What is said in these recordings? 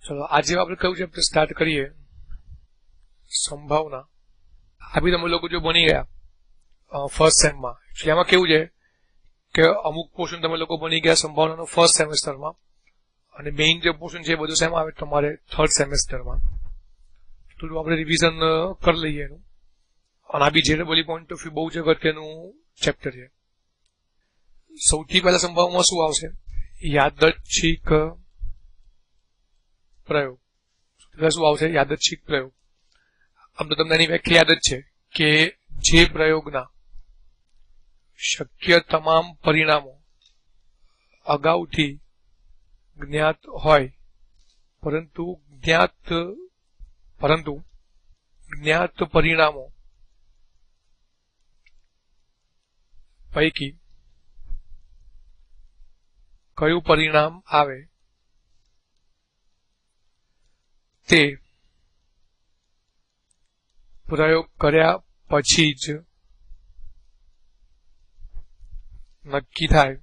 ચલો આજે આપણે કયું ચેપ્ટર સ્ટાર્ટ કરીએ, સંભાવના. આ બી તમે લોકો જો બની ગયા ફર્સ્ટ સેમમાં. એકચ્યુઅલી આમાં કેવું છે કે અમુક પોર્શન તમે લોકો બની ગયા સંભાવનાનો ફર્સ્ટ સેમેસ્ટરમાં, અને મેઇન જે પોર્શન છે એ બધું શેમાં આવે તમારે થર્ડ સેમેસ્ટરમાં. થોડું આપણે રિવિઝન કરી લઈએ એનું. અને આ બી JEE પોઈન્ટ ઓફ વ્યૂ બહુ જ અગત્યનું ચેપ્ટર છે. સૌથી પહેલા સંભાવનામાં શું આવશે? યાદચ્છિક પ્રયોગ. શું આવશે? યાદચ્છિક પ્રયોગ. આમ તો તમને એની વ્યાખ્યા યાદ જ છે કે જે પ્રયોગના શક્ય તમામ પરિણામો અગાઉથી જ્ઞાત હોય પરંતુ જ્ઞાત પરિણામો પૈકી કયું પરિણામ આવે તે પ્રયોગ કર્યા પછી જ નક્કી થાય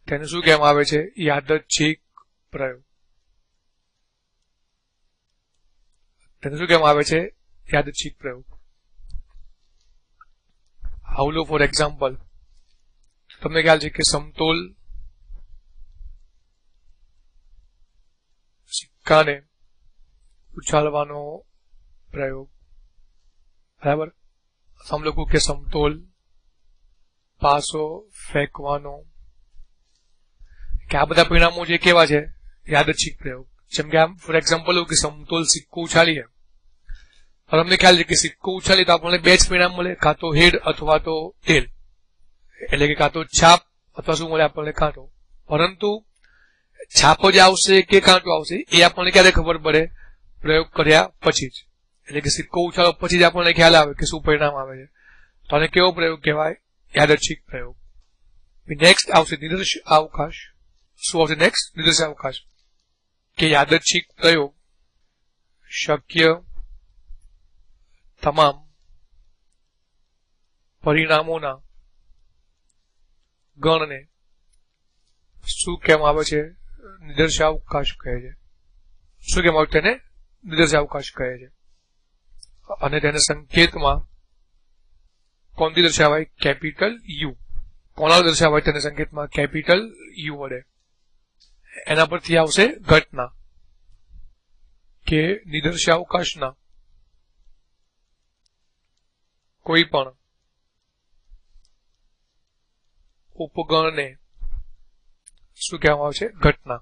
તેને શું કહેવામાં આવે છે? યાદચ્છિક પ્રયોગ. તેને શું કહેવામાં આવે છે? યાદચ્છિક પ્રયોગ. હાઉલો ફોર એક્ઝામ્પલ, તમને ખ્યાલ છે કે સમતોલ સિક્કાને ઉછાળવાનો પ્રયોગ, બરાબર? સમ લોકો કે સમતોલ પાસો ફેંકવાનો, કે આ બધા પરિણામો જે કેવા છે? યાદચ્છિક પ્રયોગ. જેમ કે આમ ફોર એક્ઝામ્પલ એવું કે સમતોલ સિક્કો ઉછાળીએ, હવે અમને ખ્યાલ છે કે સિક્કો ઉછાળીએ તો આપણને બે જ પરિણામ મળે, કાં તો હેડ અથવા તો ટેલ, એટલે કે કાં તો છાપ અથવા શું મળે આપણને? કાંટો. પરંતુ છાપ જ આવશે કે કાંટો આવશે એ આપણને ક્યારે ખબર પડે? પ્રયોગ કર્યા પછી જ. એટલે કે સિક્કો ઉછાળો પછી જ આપણને ખ્યાલ આવે કે શું પરિણામ આવે છે. તો આને કેવો પ્રયોગ કહેવાય? યાદચ્છિક પ્રયોગ. નેક્સ્ટ આવશે નિદર્શ અવકાશ. શું આવશે નેક્સ્ટ? નિદર્શ અવકાશ. કે યાદચ્છિક પ્રયોગ શક્ય તમામ પરિણામોના ગણને શું કહેવામાં આવે છે? નિદર્શાવકાશ કહે છે. શું કહેવામાં આવે? તેને નિદર્શાવકાશ કહે છે. અને તેને સંકેતમાં કોણથી દર્શાવાય? Capital you. કોના દર્શાવાય તેને સંકેતમાં? કેપિટલ યુ વડે. એના પરથી આવશે ઘટના, કે નિદર્શાવકાશના કોઈ પણ ઉપગણને શું કહેવામાં આવે છે? ઘટના.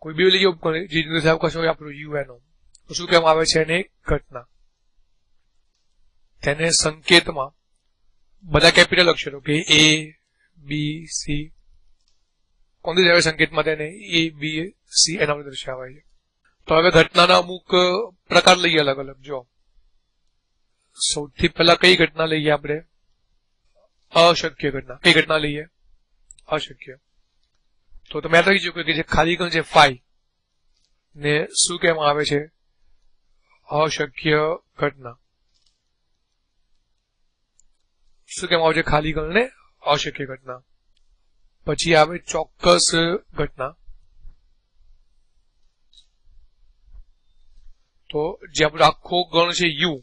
કોઈ બી લઈએ ઉપગણ જે નિદર્શાવકાશ હોય આપણું યુએનો, તો શું કહેવામાં આવે છે? એને ઘટના. તેને સંકેતમાં બધા કેપિટલ અક્ષરો કે A, B, C કોણથી દર્શાવાય સંકેતમાં? તેને A, B, C એના વડે દર્શાવાય છે. તો હવે ઘટનાના અમુક પ્રકાર લઈએ અલગ અલગ. જો સૌથી પહેલા કઈ ઘટના લઈએ આપણે? અશક્ય ઘટના. કઈ ઘટના લઈએ? અશક્ય. તો તમે યાદ રાખી શકો કે જે ખાલી કણ છે ફાઈ ને શું કહેવામાં આવે છે? અશક્ય ઘટના. શું કહેવામાં આવે છે? ખાલી કણ ને અશક્ય ઘટના. પછી આવે ચોક્કસ ઘટના. તો જે આપણો આખો ગણ છે યુ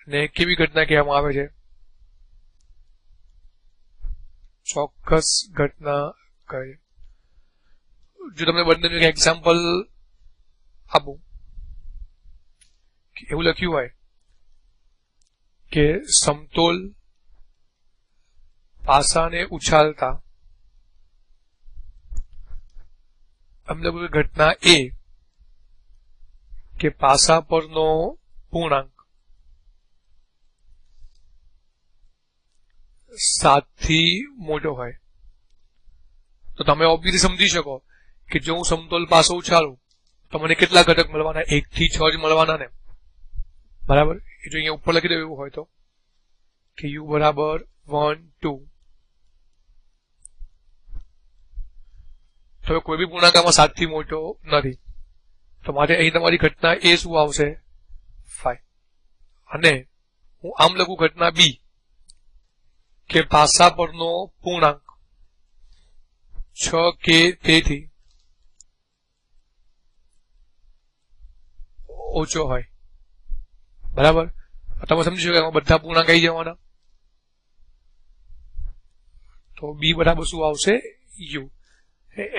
ને કેવી ઘટના કહેવામાં આવે છે? ચોક્કસ ઘટના કહે. જો તમને બંનેનું એક એક્ઝામ્પલ આપું, એવું લખ્યું હોય કે સમતોલ પાસાને ઉછાળતા અમને ઘટના એ કે પાસા પરનો પૂર્ણાંક 7 થી મોટો હોય, તો તમે ઓબ્વિયસલી સમજી શકો કે જો હું સમતોલ પાસો ઉછાળું તો મને કેટલા ઘટક મળવાના? 1 થી 6 જ મળવાના ને, બરાબર? એ જો અહીંયા ઉપર લખી દઉં એવું હોય તો કે u બરાબર 1, 2. તો કોઈ બી પૂર્ણાંક આમાં 7 થી મોટો નથી, તો માટે અહીં તમારી ઘટના એ શું આવશે? 5. અને હું આમ લખું ઘટના બી કે પાસા પરનો પૂર્ણાંક 6 કે તેથી ઓછો હોય, બરાબર. તમે સમજી શકો એમાં બધા પૂર્ણાંક આવી જવાના. તો બી બરાબર શું આવશે? યુ.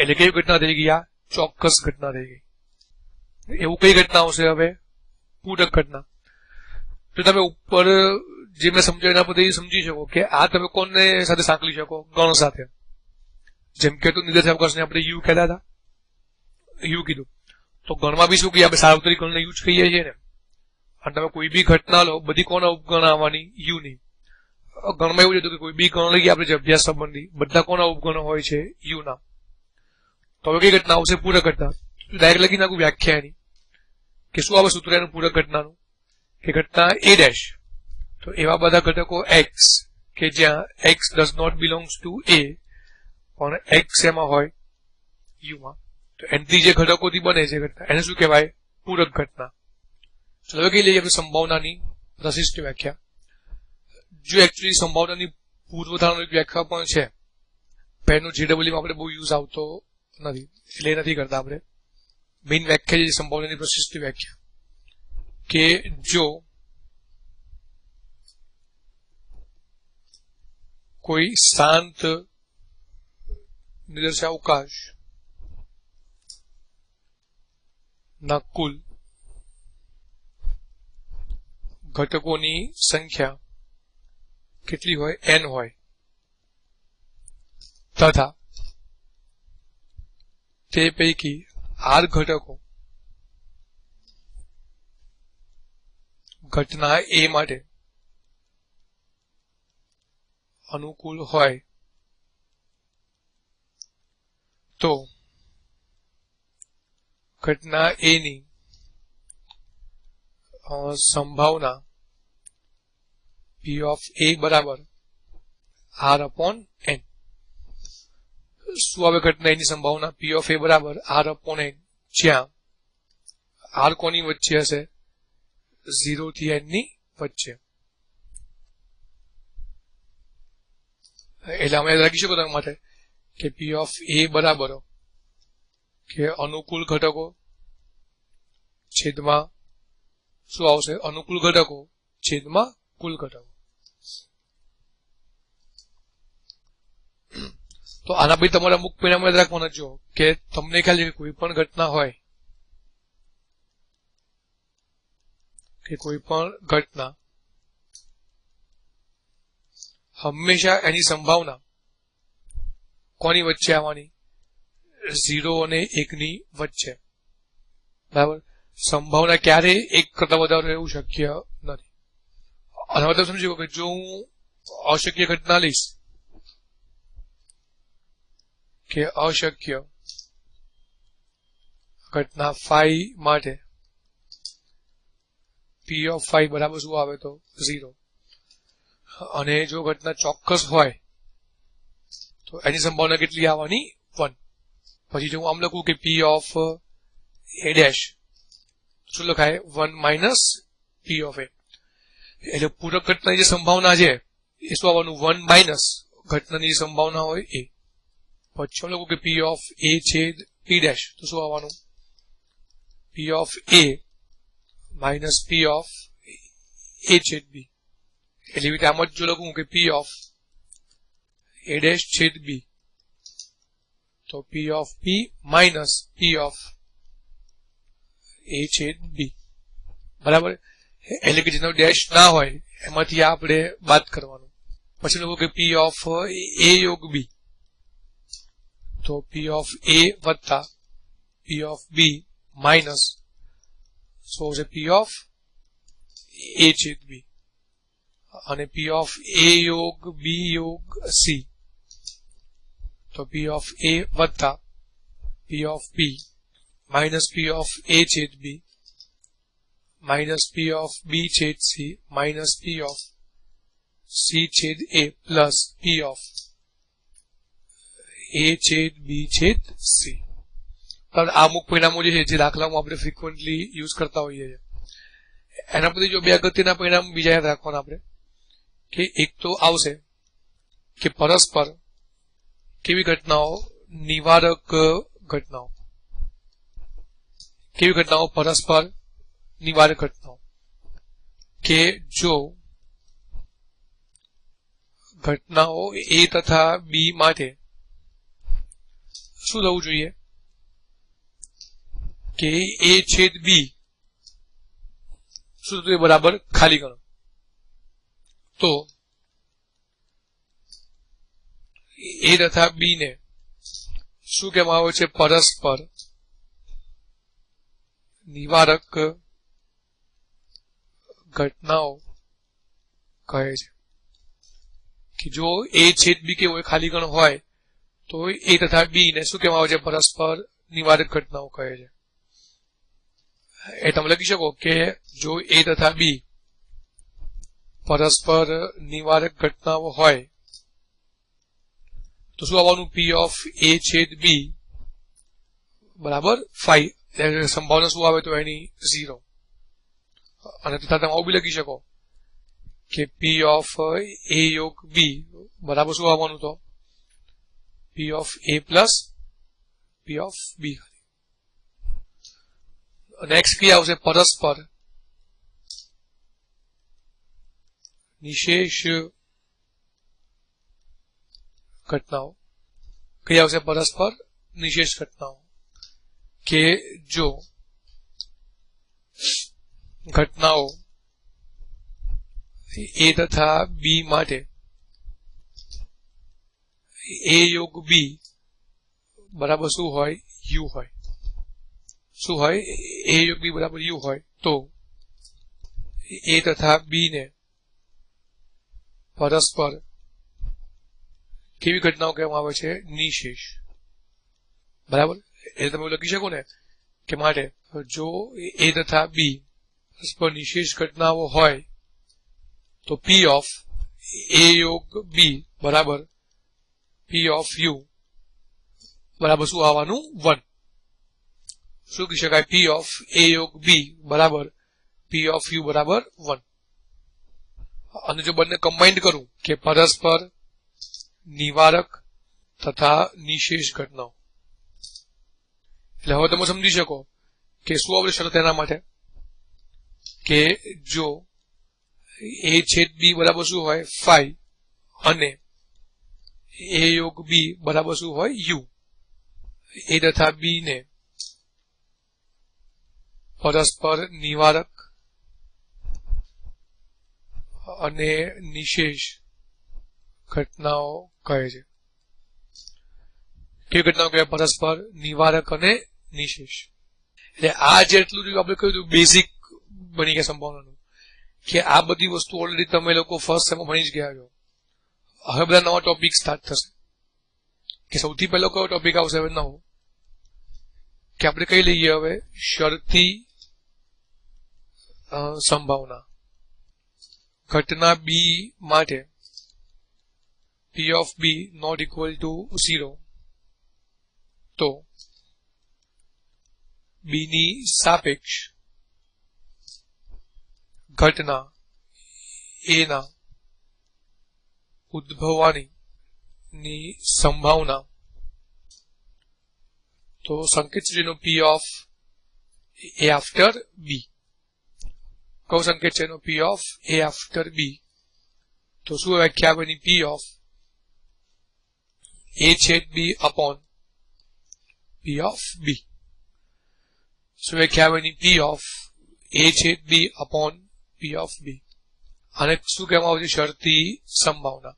એટલે કેવી ઘટના થઈ ગઈ? આ ચોક્કસ ઘટના થઈ ગઈ. એવું કઈ ઘટના આવશે હવે? પૂરક ઘટના. તો તમે ઉપર જે મેં સમજાવ્યું એના પરથી સમજી શકો કે આ તમે કોને સાથે સાંકળી શકો? ગણ સાથે. જેમ કે નિર્દેશાવકાશને આપણે યુ કહેતા હતા, યુ કીધું. તો ગણમાં બી શું કહીએ આપણે? સાર્વત્રિક ગણને યુ જ કહીએ છીએ ને. અને તમે કોઈ બી ઘટના લો, બધી કોના ઉપગણ આવવાની? યુ ની. ગણમાં એવું હતું કે કોઈ બી ગણ લઈએ આપણે જે અભ્યાસ સંબંધી, બધા કોના ઉપગણો હોય છે? યુ ના. તો હવે કઈ ઘટના આવશે? પૂરક ઘટના. ડાયરેક્ટ લખી નાખું વ્યાખ્યા એની કે શું આવે સૂત્ર એનું પૂરક ઘટનાનું? કે ઘટના એ ડેશ. તો એવા બધા ઘટકો એક્સ કે જ્યાં x does not belongs to A, પણ એક્સ એમાં હોય યુમાં. તો એનથી જે ઘટકોથી બને છે ઘટના, એને શું કહેવાય? પૂરક ઘટના. ચલો હવે કઈ લઈએ આપણે સંભાવનાની પ્રશિષ્ટ વ્યાખ્યા. જો એકચ્યુઅલી સંભાવનાની પૂર્વધારણાની વ્યાખ્યા પણ છે, પેનનું જેડબલ્યુમાં આપણે બહુ યુઝ આવતો નથી, એટલે એ નથી કરતા આપણે. મેઇન વ્યાખ્યા છે સંભાવનાની પ્રશિષ્ટ વ્યાખ્યા કે જો કોઈ શાંત નિર્દેશાવકાશ ના કુલ ઘટકોની સંખ્યા કેટલી હોય? n હોય, તથા તે પૈકી r ઘટકો ઘટના a માટે અનુકૂળ હોય, તો ઘટના a ની સંભાવના p of a બરાબર r upon n. શું આવે ઘટના એની સંભાવના? p of a બરાબર r upon n, જ્યાં r કોની વચ્ચે હશે? 0 થી n ની વચ્ચે. એટલે અમે લખી શકો તમારા માટે કે p of a બરાબર કે અનુકૂળ ઘટકો છેદમાં શું આવશે? અનુકૂળ ઘટકો છેદમાં કુલ ઘટકો. તો આના પછી તમારે અમુક પરિણામ યાદ રાખવાના. જો કે તમને ખ્યાલ છે કે કોઈ પણ ઘટના હોય કે કોઈ પણ ઘટના હંમેશા એની સંભાવના કોની વચ્ચે આવવાની? 0 અને 1 ની વચ્ચે, બરાબર. સંભાવના ક્યારે એક કરતા વધારે રહેવું શક્ય નથી. અને હવે તમે સમજો કે જો હું અશક્ય ઘટના લઈશ કે અશક્ય ઘટના phi માટે p of phi બરાબર શું આવે? તો 0. અને જો ઘટના ચોક્કસ હોય તો એની સંભાવના કેટલી આવવાની? 1. પછી જો હું આમ લખું કે p of a dash શું લખાય? 1 minus p of a. એટલે પૂરક ઘટનાની જે સંભાવના છે એ શું આવવાનું? 1 minus ઘટનાની સંભાવના હોય એ. પછી હું લખું કે p of a છેદ p dash તો શું આવવાનું? p of a minus p of a છેદ b. એટલે રીતે આમ જ જો લખું કે p of a dash છેદ b તો p of p minus p of a છેદ b, બરાબર. એટલે કે જેનો ડેશ ના હોય એમાંથી આપણે બાદ કરવાનું. પછી લખું કે p of a યોગ b તો p of a વત્તા p of b માઇનસ શું છે? p of a છેદ b. અને p of a યોગ b યોગ c તો p of a વત્તા p of b minus p of a છેદ b minus p of b છેદ c minus p of c છેદ a plus p of a છેદ b છેદ c. આ અમુક પરિણામો જે છે જે દાખલામાં આપણે ફ્રીક્વન્ટલી યુઝ કરતા હોઈએ છીએ. એના પરથી જો બે અગત્યના પરિણામ બીજા યાદ રાખવાના આપણે કે એક તો આવશે કે પરસ્પર કેવી ઘટનાઓ નિવારક ઘટનાઓ, કેવી ઘટનાઓ પરસ્પર નિવારક ઘટનાઓ કે જો ઘટનાઓ A તથા B માટે શું થવું જોઈએ કે A છેદ B શું થતું બરાબર ખાલી ગણો. તો A તથા B ને શું કહેવામાં આવે છે? પરસ્પર નિવારક ઘટનાઓ કહે છે. કે જો A છેદ B કેવું હોય ખાલી ગણ હોય તો A તથા B ને શું કહેવામાં આવે છે? પરસ્પર નિવારક ઘટનાઓ કહે છે. એ તમે લખી શકો કે જો A તથા B પરસ્પર નિવારક ઘટનાઓ હોય તો શું આવવાનું? P of A છેદ B બરાબર 5. સંભાવના શું આવે તો એની 0. અને તથા તમે આવું બી લખી શકો કે P of A યોગ B બરાબર શું આવવાનું? તો P of A plus P of B. Next કઈ આવશે? પરસ્પર નિશેષ ઘટનાઓ. કઈ આવશે? પરસ્પર નિશેષ ઘટનાઓ કે જો ઘટનાઓ A તથા B માટે A યોગ B બરાબર શું હોય? U હોય. શું હોય? A યોગ B બરાબર U હોય તો A તથા B ને પરસ્પર કેવી ઘટનાઓ કહેવામાં આવે છે? નિશેષ. બરાબર. એટલે તમે લખી શકો ને કે માટે જો A તથા B પરસ્પર નિશેષ ઘટનાઓ હોય તો P of A યોગ B બરાબર P of U બરાબર શું આવવાનું? 1. શું કહી શકાય? P of A યોગ B બરાબર P of U બરાબર 1. અને જો બંને કમ્બાઇન્ડ કરું કે પરસ્પર નિવારક તથા નિશેષ ઘટનાઓ, એટલે હવે તમે સમજી શકો કે શું આવશે શરત એના માટે કે જો A છેદ B બરાબર શું હોય? 5 અને A યોગ B બરાબર શું હોય? U. A તથા B ને પરસ્પર નિવારક અને નિશેષ ઘટનાઓ કહે છે. કેવી ઘટનાઓ કહેવાય? પરસ્પર નિવારક અને નિશેષ. એટલે આ જેટલું આપણે કહ્યું હતું બેઝિક બની ગયા સંભાવનાનું કે આ બધી વસ્તુ ઓલરેડી તમે લોકો ફર્સ્ટ સેમમાં ભણી જ ગયા છો. હવે બધા નવા ટોપિક સ્ટાર્ટ થશે કે સૌથી પહેલો કયો ટોપિક આવશે? હવે નવો કે આપણે કઈ લઈએ હવે? શરતી સંભાવના. ઘટના B માટે P of B not equal to 0 તો B ની સાપેક્ષ ઘટના A ના ઉદ્ભવવાની સંભાવના તો સંકેત છે જેનો P of A after B. કયો સંકેત છે એનો? P of A after B. તો શું વ્યાખ્યા બની? P of A છેદ B upon P of B. શું વ્યાખ્યા બની? P of A છેદ B upon P of B. આને શું કહેવામાં આવે છે? શરતી સંભાવના.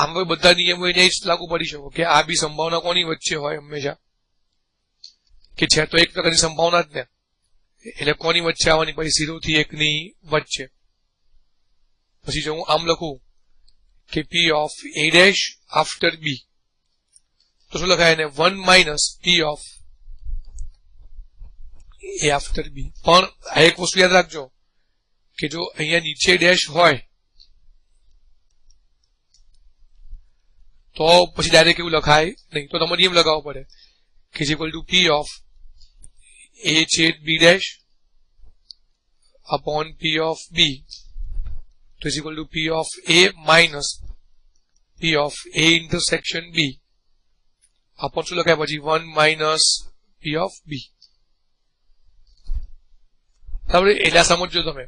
આમ બધા નિયમો એને જ લાગુ પડી શકો કે આ બી સંભાવના કોની વચ્ચે હોય? હંમેશા કે છે તો એક પ્રકારની સંભાવના જ ને, એટલે કોની વચ્ચે આવવાની? પછી 0 થી 1 ની વચ્ચે. પછી જો હું આમ લખું કે P of A dash after B તો શું લખાય એને? 1 minus P of A after B. પણ આ એક વસ્તુ યાદ રાખજો કે જો અહીંયા નીચે ડેશ હોય તો પછી ડાયરેક્ટ એવું લખાય નહીં. તો તમારે નિયમ લગાવવો પડે કે is equal to P of A છેદ B dash upon P of B તો is equal to P of A minus P of A intersection B upon શું લખાય પછી 1 minus P of B. બરાબર, એટલે સમજો તમે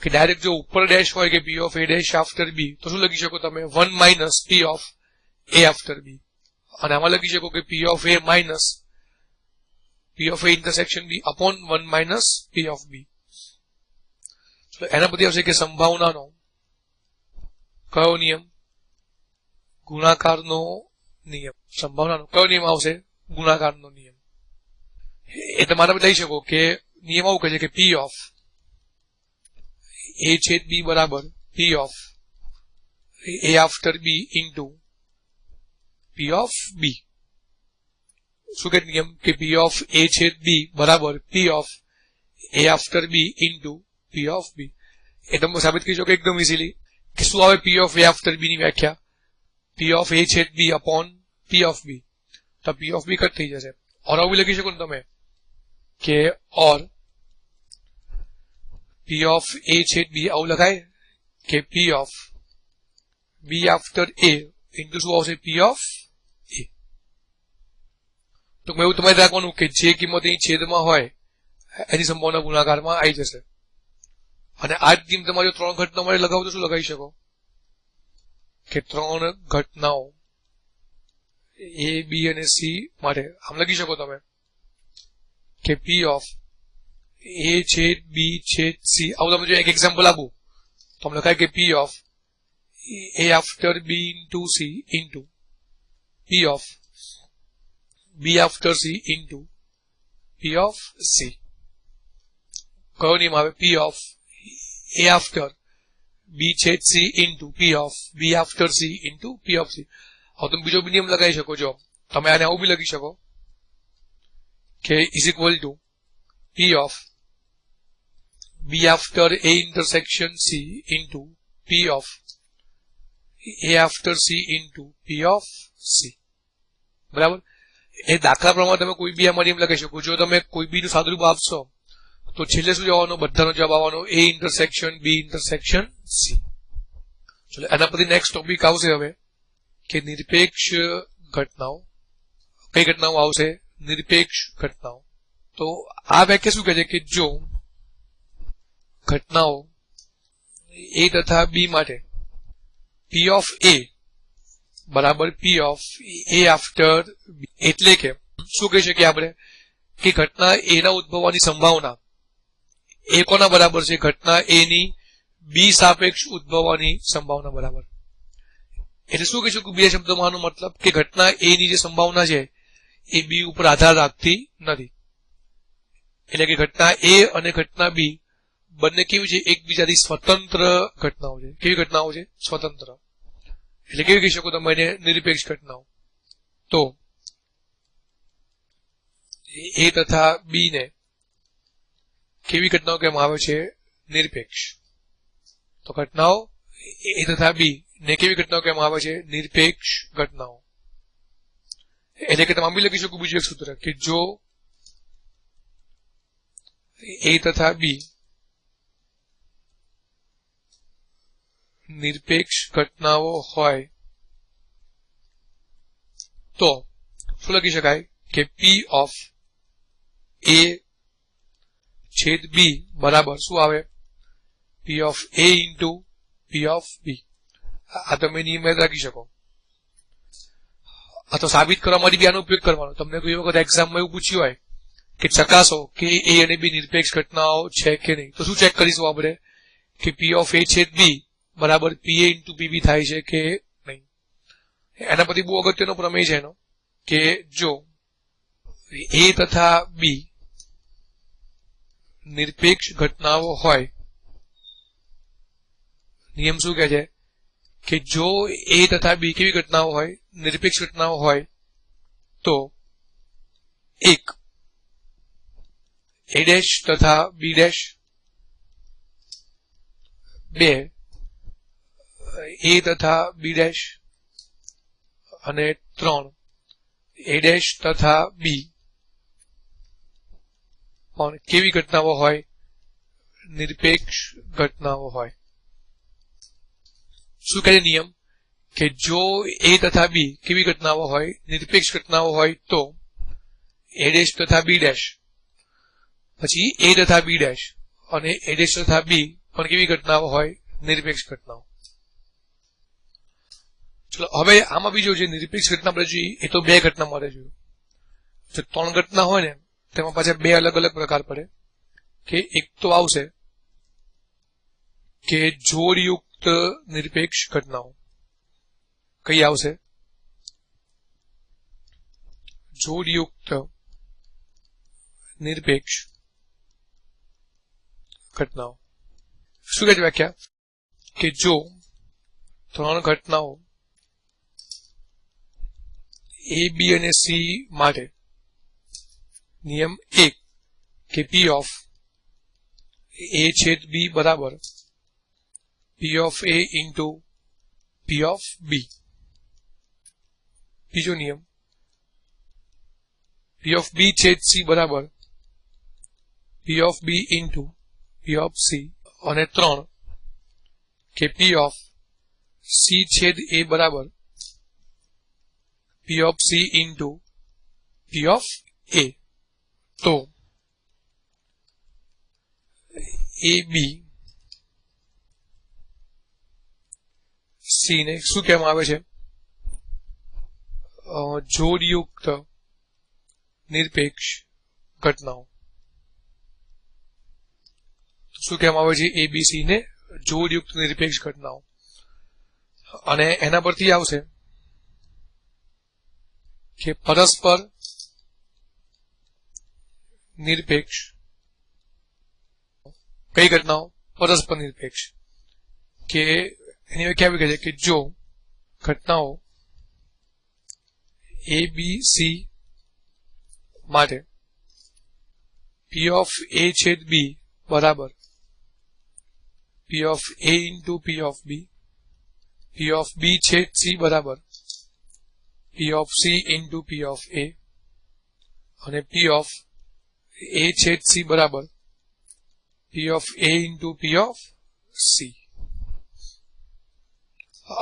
કે ડાયરેક્ટ જો ઉપર ડેશ હોય કે P of A dash after B તો શું લખી શકો તમે 1 minus P of A after B, અને આમાં લખી શકો કે P of A minus P of A intersection B upon 1 minus P of B. તો એના પછી આવશે કે સંભાવનાનો કયો નિયમ? ગુણાકારનો નિયમ. સંભાવનાનો કયો નિયમ આવશે? ગુણાકારનો નિયમ. એટલે મારે લઈ શકો કે નિયમ આવું કહે છે કે P of A છેદ B બરાબર P of A after B into P of B. શું કે નિયમ કે P of A છેદ B બરાબર P of A after B into P of B. એ તમે સાબિત કરી શકો એકદમ ઇઝીલી કે શું આવે P of A after B ની વ્યાખ્યા? P of A છેદ B upon P of B. તો P of B કટ થઈ જશે. ઓર આવું લખી શકો ને તમે કે ઓર P of A છેદ B આવું લખાય કે P of B after A into શું આવશે? P of A. તો એવું તમારે રાખવાનું કે જે કિંમત અહીં છેદમાં હોય એની સંભાવના ગુણાકારમાં આવી જશે. અને આ જ નિયમ તમારે 3 ઘટના માટે લગાવો તો શું લગાવી શકો કે 3 ઘટનાઓ A, B અને C માટે આમ લખી શકો તમે કે P of A છેદ B છેદ C. આવું તમે જો એક એક્ઝામ્પલ આપું તો આમ લખાય કે P of A after B into C into P of B after C into P of C. કયો નિયમ આવે? P of A after B છેદ C into P of B after C into P of C. હવે તમે બીજો નિયમ લગાવી શકો છો. તમે આને આવું બી લખી શકો કે is equal to P of B after A intersection C into P of A after C into P of C. બરાબર, એ દાખલા પ્રમાણે તમે કોઈ બી આમાં નિયમ લખી શકો. જો તમે કોઈ બી નું સાદુરૂપ આપશો તો છેલ્લે શું જવાનો? બધાનો જવાબ આવવાનો A intersection B intersection C. ચલો એના પછી નેક્સ્ટ ટોપિક આવશે હવે કે નિરપેક્ષ ઘટનાઓ. કઈ ઘટનાઓ આવશે? નિરપેક્ષ ઘટનાઓ. તો આ વ્યાખ્યા શું કહે છે કે જો ઘટનાઓ A તથા B માટે P of A બરાબર P of A after B, એટલે કે શું કહી શકીએ આપણે કે ઘટના A ના ઉદ્ભવવાની સંભાવના એ કોના બરાબર છે? ઘટના A ની B સાપેક્ષ ઉદ્ભવવાની સંભાવના બરાબર. એટલે શું કહીશું કે બીજા શબ્દોમાં આનો મતલબ કે ઘટના A ની જે સંભાવના છે એ B ઉપર આધાર રાખતી નથી. એટલે કે ઘટના A અને ઘટના B બંને કેવી છે? એકબીજાથી સ્વતંત્ર ઘટનાઓ છે. કેવી ઘટનાઓ છે? સ્વતંત્ર. એટલે કેવી કહી શકો તમે એને? નિરપેક્ષ ઘટનાઓ. તો A તથા B ને કેવી ઘટનાઓ કહેવામાં આવે છે? નિરપેક્ષ. તો ઘટનાઓ A તથા B ને કેવી ઘટનાઓ કહેવામાં આવે છે? નિરપેક્ષ ઘટનાઓ. એટલે કે તમે આમ બી લખી શકો બીજું એક સૂત્ર કે જો A તથા B નિરપેક્ષ ઘટનાઓ હોય તો શું લખી શકાય કે P of A છેદ B બરાબર શું આવે? P of A into P of B. આ તમે નિયમ રાખી શકો. આ તો સાબિત કરવા માટે બી આનો ઉપયોગ કરવાનો. તમને કોઈ વખત એક્ઝામમાં એવું પૂછ્યું હોય કે ચકાસો કે A અને B નિરપેક્ષ ઘટનાઓ છે કે નહીં, તો શું ચેક કરીશું આપણે કે P of A છેદ B બરાબર PA into PB થાય છે કે નહીં. એના પછી બહુ અગત્યનો પ્રમેય છે એનો કે જો A તથા B નિરપેક્ષ ઘટનાઓ હોય, નિયમ શું કહે છે કે જો A તથા B કેવી ઘટનાઓ હોય? નિરપેક્ષ ઘટનાઓ હોય તો એક A ડેશ તથા B ડેશ, બે A તથા B ડેશ, અને ત્રણ A ડેશ તથા B પણ કેવી ઘટનાઓ હોય? નિરપેક્ષ ઘટનાઓ હોય. શું કહે છે નિયમ કે જો એ તથા બી કેવી ઘટનાઓ હોય, નિરપેક્ષ ઘટનાઓ હોય તો એ ડેશ તથા બી ડેશ, પછી એ તથા બી ડેશ અને એ ડેશ તથા બી પણ કેવી ઘટનાઓ હોય, નિરપેક્ષ ઘટનાઓ. ચલો હવે આમાં બીજો જે નિરપેક્ષ ઘટના આપણે જોઈએ એ તો બે ઘટના માટે જોયું. જો ત્રણ ઘટના હોય ને તેમાં પાછા બે અલગ અલગ પ્રકાર પડે કે એક તો આવશે કે જોડયુક્ત નિરપેક્ષ ઘટનાઓ. કઈ આવશે? જોડયુક્ત નિરપેક્ષ ઘટનાઓ. શું કહે છે વ્યાખ્યા? કે જો ત્રણ ઘટનાઓ એ બી અને સી માટે નિયમ 1 કે પી ઓફ એ છેદ બી બરાબર P of A into P of B. બીજો નિયમ પી ઓફ બી છેદ સી બરાબર P of B into P of C. અને 3 કે પી ઓફ સી છેદ એ બરાબર P of C into P of A. તો એ બી સી ને શું કહેવામાં આવે છે? જોડયુક્ત નિરપેક્ષ ઘટનાઓ. શું કહેવામાં આવે છે? એબીસી ને જોડયુક્ત નિરપેક્ષ ઘટનાઓ. અને એના પરથી આવશે કે પરસ્પર નિરપેક્ષ. કઈ ઘટનાઓ? પરસ્પર નિરપેક્ષ. કે એની વ્યાખ્યા આવી છે કે જો ઘટનાઓ એ બી સી માટે પી ઓફ એ છેદ બી બરાબર P of A into P of B, P of B છેદ સી બરાબર P of C into P of A અને પી ઓફ એ છેદ સી બરાબર P of A into P of C.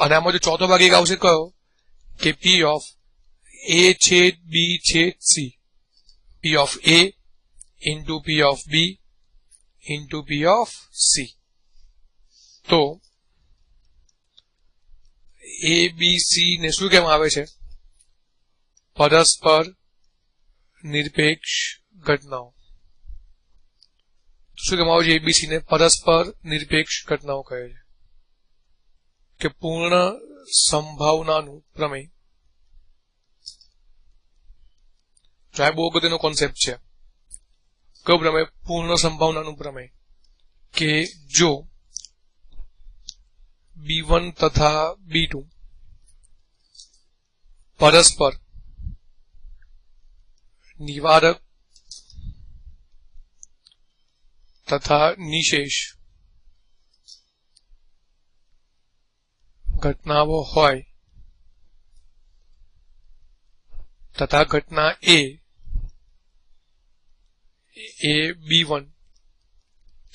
અને આમાં જો ચોથો ભાગ એક આવશે કયો? કે પી ઓફ એ છેદ બી છેદ C, P of A into P of B into P of C. તો એ બી સી ને શું કહેવામાં આવે છે? પરસ્પર નિરપેક્ષ ઘટનાઓ. શું કહેવામાં આવે છે? એબીસી ને પરસ્પર નિરપેક્ષ ઘટનાઓ કહે છે. કે પૂર્ણ સંભાવનાનું પ્રમેય. આ બહુ અગત્યનો કોન્સેપ્ટ છે. કયો પ્રમેય? પૂર્ણ સંભાવનાનું પ્રમેય. કે જો B1 તથા B2 પરસ્પર નિવારક તથા નિશેષ ઘટનાઓ હોય તથા ઘટના એ B1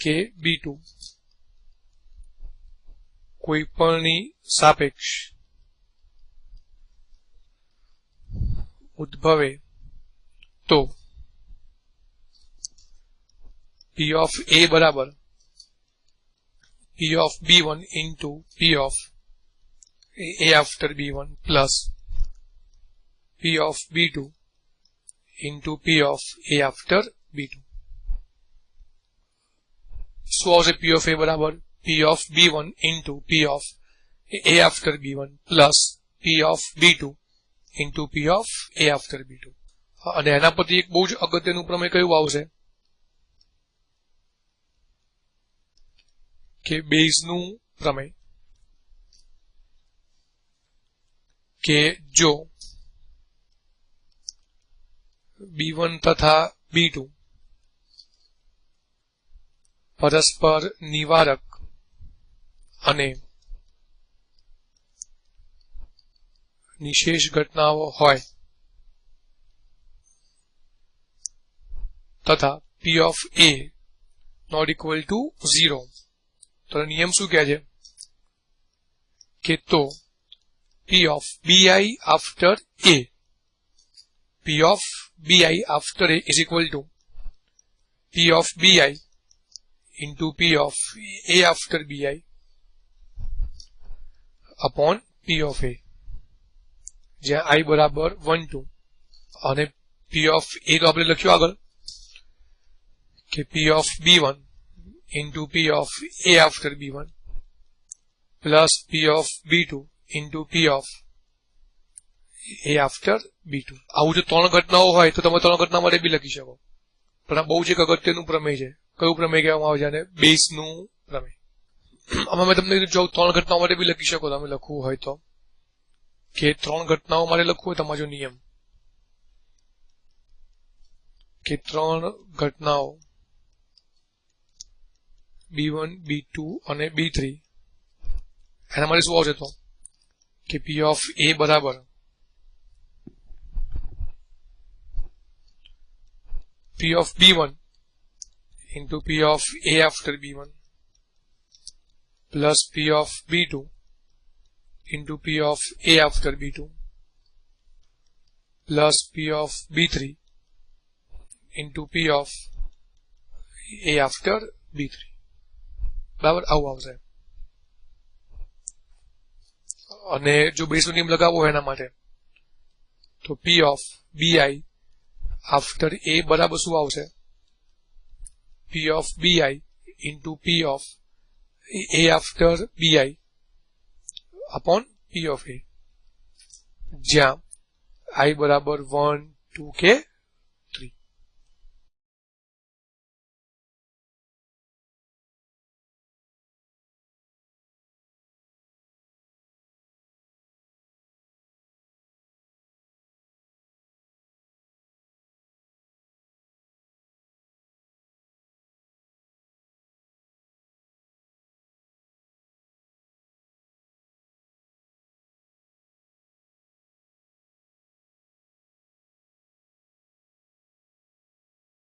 કે B2 કોઈ પણની સાપેક્ષ ઉદ્ભવે તો P of A બરાબર P of B1 into P of A after B1 plus P of B2 into P of A after B2. શું આવશે? P of A બરાબર P of B1 into P of A after B1 plus P of B2 into P of A after B2. અને એના પરથી એક બહુ જ અગત્યનું પ્રમેય કયું આવશે? કે બેઝનું પ્રમેય. કે જો B1 તથા B2 પરસ્પર નિવારક અને નિશેષ ઘટનાઓ હોય તથા P of A not equal to 0. તો નિયમ શું કહે છે? કે તો P of bi after a. P of bi after a is equal to P of bi into P of a after bi upon P of a, જ્યાં I બરાબર 1 2 અને P of a તો આપણે લખ્યું આગળ કે P of b1 into P of a after b1 plus P of b2 into P of a after b2. આવું જો ત્રણ ઘટનાઓ હોય તો તમે ત્રણ ઘટના માટે બી લખી શકો, પણ આ બહુ જ એક અગત્યનું પ્રમેય છે. કયું પ્રમેય કહેવામાં આવે છે? અને બેઝનું પ્રમેય. આમાં મેં તમને કીધું જો ત્રણ ઘટનાઓ માટે બી લખી શકો તમે લખવું હોય તો, કે ત્રણ ઘટનાઓ માટે લખવું હોય તમારો નિયમ કે ત્રણ ઘટનાઓ b1 b2 અને b3 એના માટે શું આવશે તો કે P of a બરાબર P of b1 into P of a after b1 plus P of b2 into P of a after b2 plus P of b3 into P of a after b3. બરાબર આવું આવશે. અને જો બેઝનો નિયમ લગાવવો હોય એના માટે તો P of bi after a બરાબર શું આવશે? P of bi into P of a after bi upon P of a, જ્યાં I બરાબર 1 2 કે